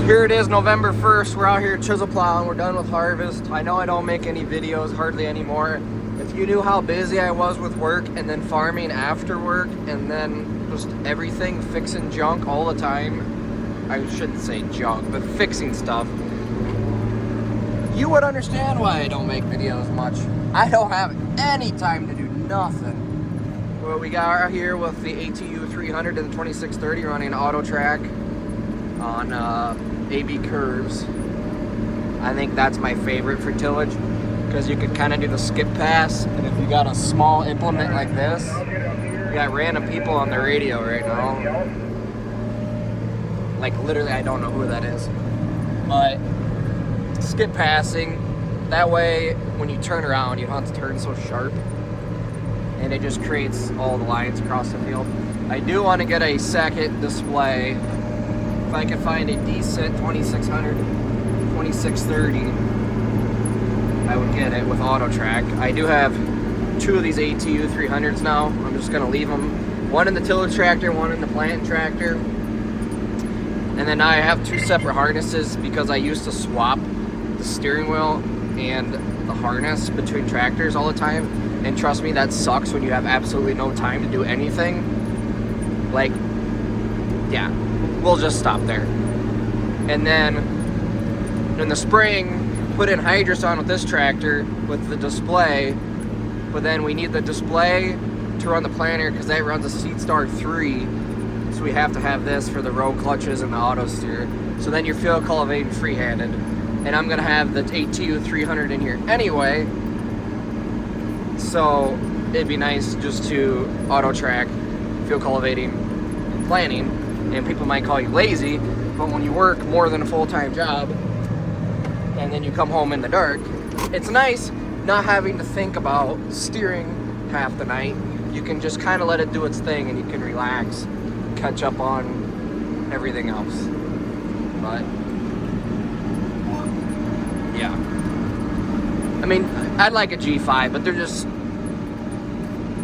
Here it is, November 1st. We're out here chisel plowing. We're done with harvest. I know I don't make any videos hardly anymore. If you knew how busy I was with work and then farming after work and then just everything, fixing junk all the time. I shouldn't say junk, but fixing stuff. You would understand why I don't make videos much. I don't have any time to do nothing. Well, we got out here with the ATU 300 and the 2630 running auto track on AB curves. I think that's my favorite for tillage because you could kind of do the skip pass, and if you got a small implement like this, you got random people on the radio right now. Like literally, I don't know who that is, but skip passing. That way, when you turn around, you don't have to turn so sharp, and it just creates all the lines across the field. I do want to get a second display. If I can find a decent 2600, 2630, I would get it with auto track. I do have two of these ATU 300s now. I'm just gonna leave them, one in the tillage tractor, one in the planting tractor. And then I have two separate harnesses because I used to swap the steering wheel and the harness between tractors all the time. And trust me, that sucks when you have absolutely no time to do anything. Like, yeah, we'll just stop there. And then in the spring, put in hydrous on with this tractor with the display, but then we need the display to run the planter because that runs a Seed Star 3, so we have to have this for the road clutches and the auto steer. So then you're field cultivating free-handed, and I'm gonna have the ATU 300 in here anyway, so it'd be nice just to auto track field cultivating and planting. And people might call you lazy, but when you work more than a full-time job and then you come home in the dark, it's nice not having to think about steering half the night. You can just kind of let it do its thing and you can relax, catch up on everything else. But yeah, I mean, I'd like a G5, but they're just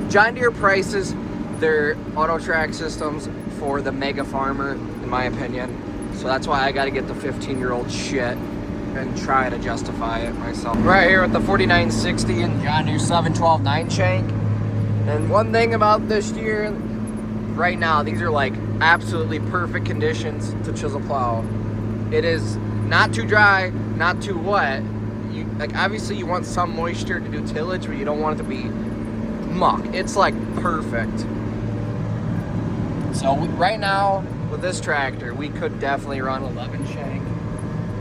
John Deere prices their auto track systems for the mega farmer, in my opinion. So that's why I gotta get the 15-year-old shit and try to justify it myself. Right here with the 4960 and John Deere 712 9-shank. And one thing about this year, right now, these are like absolutely perfect conditions to chisel plow. It is not too dry, not too wet. Like obviously you want some moisture to do tillage, but you don't want it to be muck. It's like perfect. So right now with this tractor, we could definitely run 11 shank.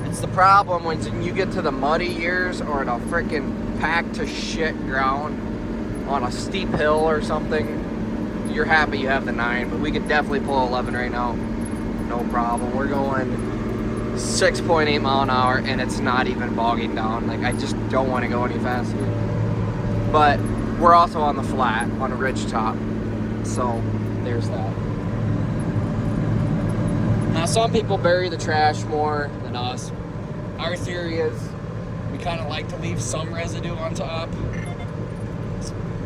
It's the problem when you get to the muddy years or in a freaking packed to shit ground on a steep hill or something, you're happy you have the 9, but we could definitely pull 11 right now. No problem. We're going 6.8 mile an hour and it's not even bogging down. Like I just don't want to go any faster. But we're also on the flat, on a ridge top. So there's that. Now some people bury the trash more than us. Our theory is we kind of like to leave some residue on top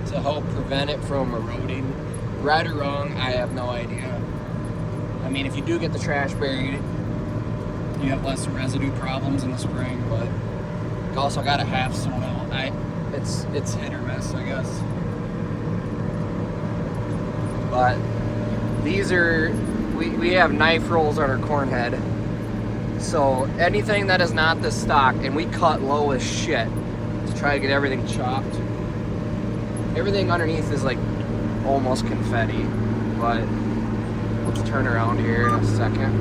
to help prevent it from eroding. Right or wrong, I have no idea. I mean, if you do get the trash buried, you have less residue problems in the spring, but you also gotta have soil. It's hit or miss, I guess. But these are, we have knife rolls on our corn head. So anything that is not the stock, and we cut low as shit to try to get everything chopped. Everything underneath is like almost confetti, but let's turn around here in a second.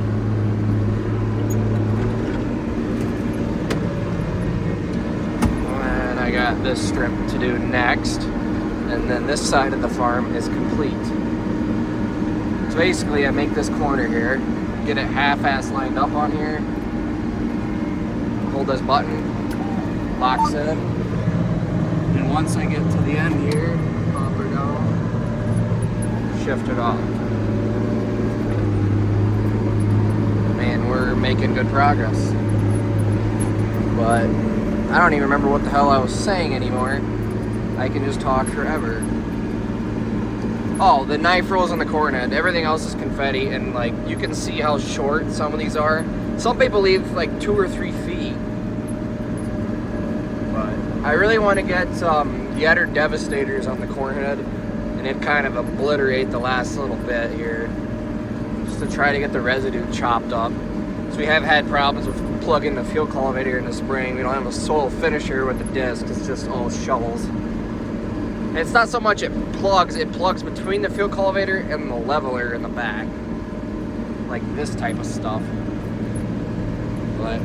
And I got this strip to do next, and then this side of the farm is complete. So basically I make this corner here, get it half-ass lined up on here, hold this button, locks in, and once I get to the end here, pop her down, shift it off. Man, we're making good progress. But I don't even remember what the hell I was saying anymore. I can just talk forever. Oh, the knife rolls on the corn head. Everything else is confetti, and like you can see how short some of these are. Some people leave like 2 or 3 feet. But I really want to get some Yetter Devastators on the corn head, and it kind of obliterate the last little bit here, just to try to get the residue chopped up. So we have had problems with plugging the fuel cultivator in the spring. We don't have a soil finisher with the disc. It's just all shovels. And it's not so much it plugs between the fuel cultivator and the leveler in the back. Like this type of stuff. But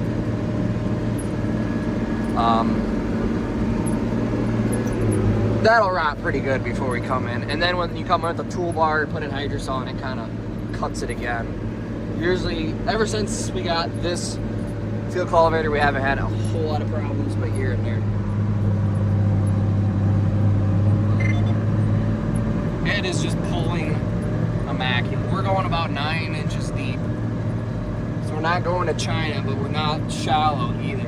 that'll rot pretty good before we come in. And then when you come in with the toolbar, put in hydrosol, and it kind of cuts it again. Usually, ever since we got this fuel cultivator, we haven't had a whole lot of problems, but here and there. It is just pulling immaculate. We're going about 9 inches deep. So we're not going to China, but we're not shallow either.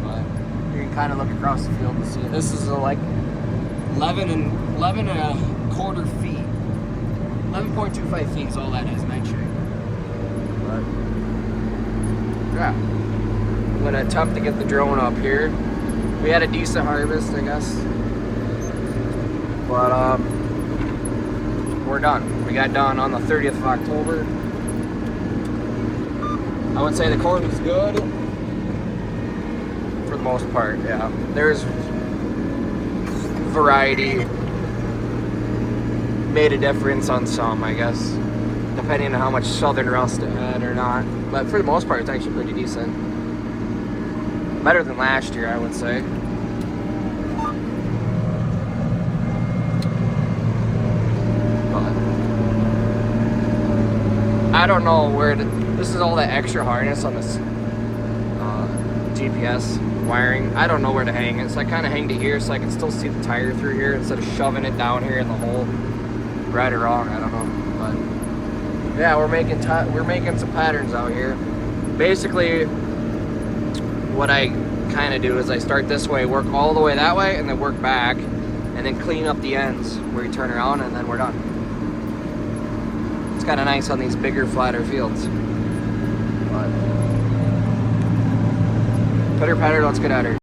But you can kind of look across the field and see it. This is like 11 and a quarter feet. 11.25 feet is all that is, night shade. But yeah, I'm gonna attempt to get the drone up here. We had a decent harvest, I guess, but we're done. We got done on the 30th of October. I would say the corn was good for the most part. Yeah, there's variety. Made a difference on some, I guess, depending on how much southern rust it had or not. But for the most part, it's actually pretty decent. Better than last year, I would say. But I don't know where this is all that extra harness on this GPS wiring. I don't know where to hang it, so I kind of hanged it here so I can still see the tire through here instead of shoving it down here in the hole. Right or wrong, I don't know, but yeah, we're making some patterns out here. Basically, what I kind of do is I start this way, work all the way that way, and then work back, and then clean up the ends where you turn around, and then we're done. It's kind of nice on these bigger, flatter fields. But pitter patter, let's get at her.